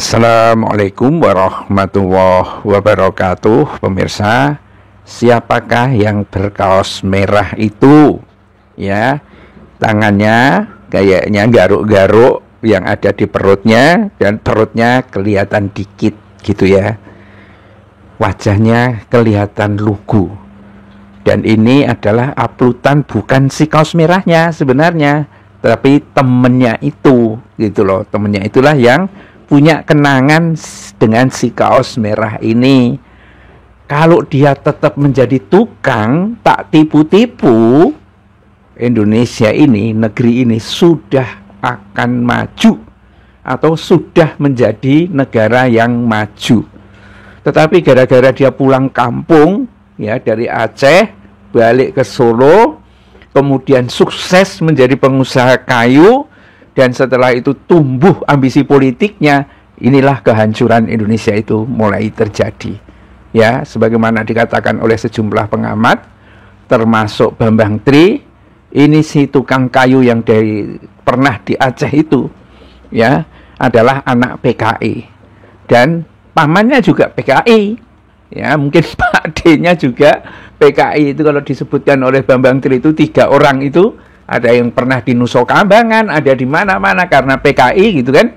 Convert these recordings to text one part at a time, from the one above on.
Assalamualaikum warahmatullahi wabarakatuh. Pemirsa, siapakah yang berkaos merah itu? Ya, tangannya kayaknya garuk-garuk yang ada di perutnya, dan perutnya kelihatan dikit gitu ya. Wajahnya kelihatan lugu. Dan ini adalah uploadan bukan si kaos merahnya sebenarnya, tapi temennya itu gitu loh. Temennya itulah yang punya kenangan dengan si kaos merah ini. Kalau dia tetap menjadi tukang tak tipu-tipu, Indonesia ini, negeri ini sudah akan maju atau sudah menjadi negara yang maju. Tetapi gara-gara dia pulang kampung ya dari Aceh balik ke Solo, kemudian sukses menjadi pengusaha kayu, dan setelah itu tumbuh ambisi politiknya, inilah kehancuran Indonesia itu mulai terjadi. Ya, sebagaimana dikatakan oleh sejumlah pengamat, termasuk Bambang Tri, ini si tukang kayu yang pernah di Aceh itu, ya, adalah anak PKI. Dan pamannya juga PKI. Ya, mungkin Pak D-nya juga PKI. Itu kalau disebutkan oleh Bambang Tri itu 3 orang itu, ada yang pernah di Nusa Kambangan, ada di mana-mana karena PKI gitu kan.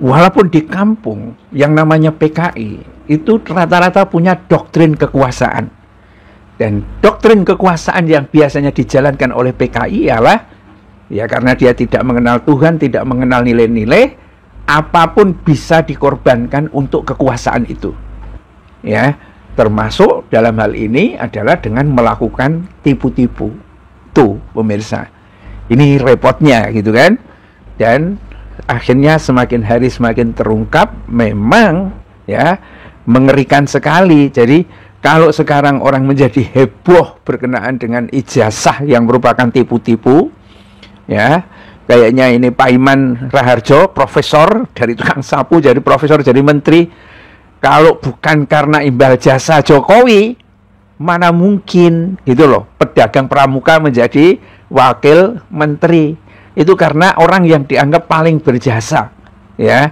Walaupun di kampung yang namanya PKI itu rata-rata punya doktrin kekuasaan. Dan doktrin kekuasaan yang biasanya dijalankan oleh PKI ialah ya karena dia tidak mengenal Tuhan, tidak mengenal nilai-nilai, apapun bisa dikorbankan untuk kekuasaan itu. Ya, termasuk dalam hal ini adalah dengan melakukan tipu-tipu. Tuh pemirsa, ini repotnya gitu kan. Dan akhirnya semakin hari semakin terungkap, memang ya mengerikan sekali. Jadi kalau sekarang orang menjadi heboh berkenaan dengan ijazah yang merupakan tipu-tipu, ya kayaknya ini Pak Iman Raharjo, profesor dari tukang sapu jadi profesor jadi menteri. Kalau bukan karena imbal jasa Jokowi, mana mungkin gitu loh pedagang pramuka menjadi wakil menteri. Itu karena orang yang dianggap paling berjasa ya,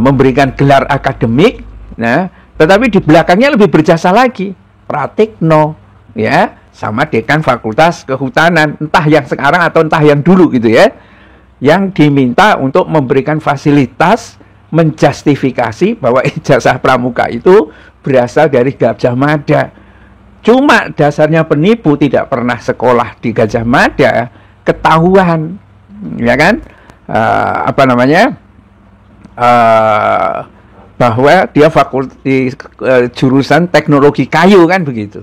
memberikan gelar akademik, nah tetapi di belakangnya lebih berjasa lagi Pratikno ya, sama dekan Fakultas Kehutanan, entah yang sekarang atau entah yang dulu gitu ya, yang diminta untuk memberikan fasilitas menjustifikasi bahwa ijazah pramuka itu berasal dari Gajah Mada. Cuma dasarnya penipu, tidak pernah sekolah di Gajah Mada, ketahuan, ya kan? Bahwa dia fakultas jurusan teknologi kayu kan begitu.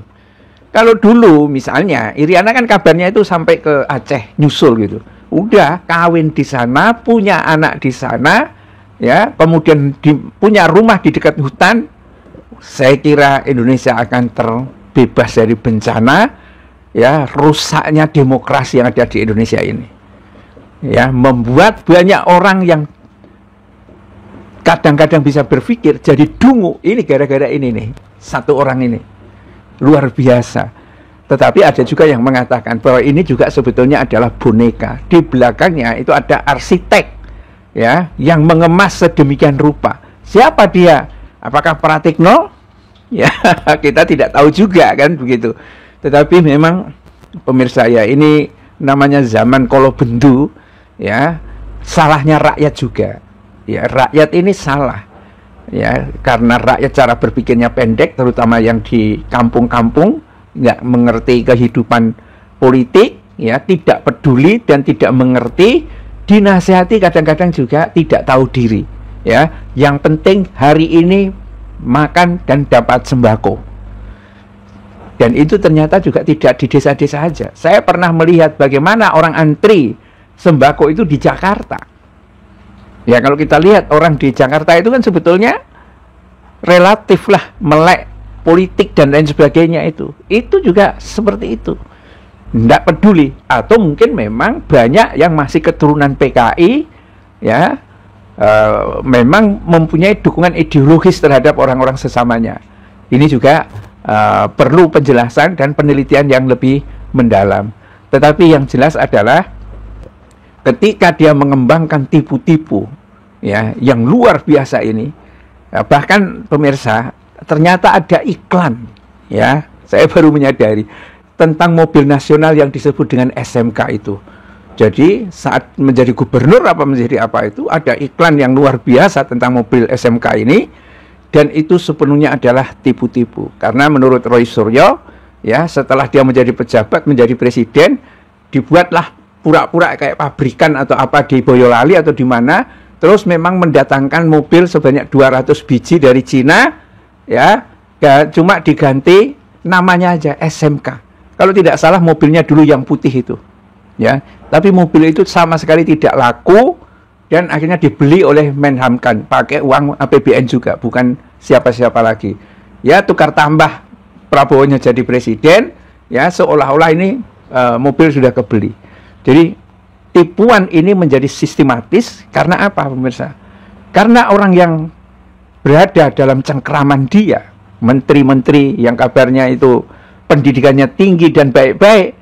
Kalau dulu misalnya Iriana kan kabarnya itu sampai ke Aceh nyusul gitu. Udah kawin di sana, punya anak di sana, ya, kemudian punya rumah di dekat hutan. Saya kira Indonesia akan terbebas dari bencana, ya, rusaknya demokrasi yang ada di Indonesia ini, ya, membuat banyak orang yang kadang-kadang bisa berpikir jadi dungu. Ini gara-gara ini nih, satu orang ini luar biasa. Tetapi ada juga yang mengatakan bahwa ini juga sebetulnya adalah boneka. Di belakangnya itu ada arsitek, ya, yang mengemas sedemikian rupa. Siapa dia? Apakah Pratikno? Ya, kita tidak tahu juga kan begitu. Tetapi memang pemirsa ya, ini namanya zaman kolobendu, ya, salahnya rakyat juga. Ya, rakyat ini salah. Ya, karena rakyat cara berpikirnya pendek, terutama yang di kampung-kampung, nggak mengerti kehidupan politik, ya, tidak peduli dan tidak mengerti, dinasihati kadang-kadang juga tidak tahu diri. Ya, yang penting hari ini makan dan dapat sembako. Dan itu ternyata juga tidak di desa-desa saja. Saya pernah melihat bagaimana orang antri sembako itu di Jakarta. Ya, kalau kita lihat orang di Jakarta itu kan sebetulnya relatiflah melek politik dan lain sebagainya itu. Itu juga seperti itu. Tidak peduli. Atau mungkin memang banyak yang masih keturunan PKI, ya, memang mempunyai dukungan ideologis terhadap orang-orang sesamanya. Ini juga perlu penjelasan dan penelitian yang lebih mendalam. Tetapi yang jelas adalah ketika dia mengembangkan tipu-tipu, ya, yang luar biasa ini. Ya, bahkan pemirsa, ternyata ada iklan, ya, saya baru menyadari tentang mobil nasional yang disebut dengan SMK itu. Jadi saat menjadi gubernur apa menjadi apa itu, ada iklan yang luar biasa tentang mobil SMK ini, dan itu sepenuhnya adalah tipu-tipu. Karena menurut Roy Suryo, ya, setelah dia menjadi pejabat, menjadi presiden, dibuatlah pura-pura kayak pabrikan atau apa di Boyolali atau di mana, terus memang mendatangkan mobil sebanyak 200 biji dari Cina, ya, cuma diganti namanya aja SMK. Kalau tidak salah mobilnya dulu yang putih itu, ya, tapi mobil itu sama sekali tidak laku dan akhirnya dibeli oleh Menhamkan pakai uang APBN juga, bukan siapa-siapa lagi. Ya, tukar tambah Prabowo-nya jadi presiden, ya, seolah-olah ini mobil sudah kebeli. Jadi tipuan ini menjadi sistematis karena apa, pemirsa? Karena orang yang berada dalam cengkeraman dia, menteri-menteri yang kabarnya itu pendidikannya tinggi dan baik-baik,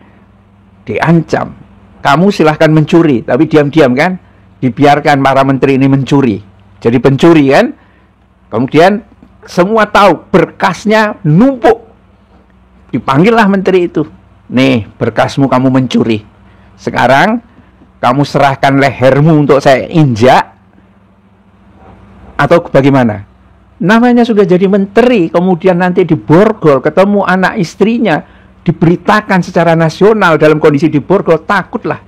diancam. Kamu silahkan mencuri, tapi diam-diam kan, dibiarkan para menteri ini mencuri. Jadi pencuri kan, kemudian semua tahu berkasnya numpuk. Dipanggillah menteri itu. Nih, berkasmu kamu mencuri. Sekarang kamu serahkan lehermu untuk saya injak, atau bagaimana? Namanya sudah jadi menteri, kemudian nanti diborgol, ketemu anak istrinya, diberitakan secara nasional dalam kondisi diborgol, takutlah.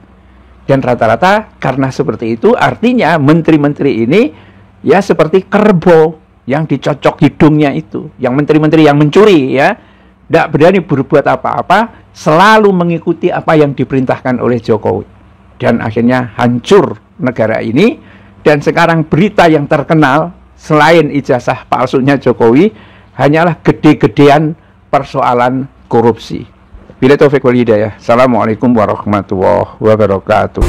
Dan rata-rata karena seperti itu, artinya menteri-menteri ini ya seperti kerbau yang dicocok hidungnya itu. Yang menteri-menteri yang mencuri, ya, tidak berani berbuat apa-apa, selalu mengikuti apa yang diperintahkan oleh Jokowi. Dan akhirnya hancur negara ini. Dan sekarang berita yang terkenal selain ijazah palsunya Jokowi hanyalah gede-gedean persoalan korupsi. Bila taufik wal hidayah. Assalamualaikum warahmatullahi wabarakatuh.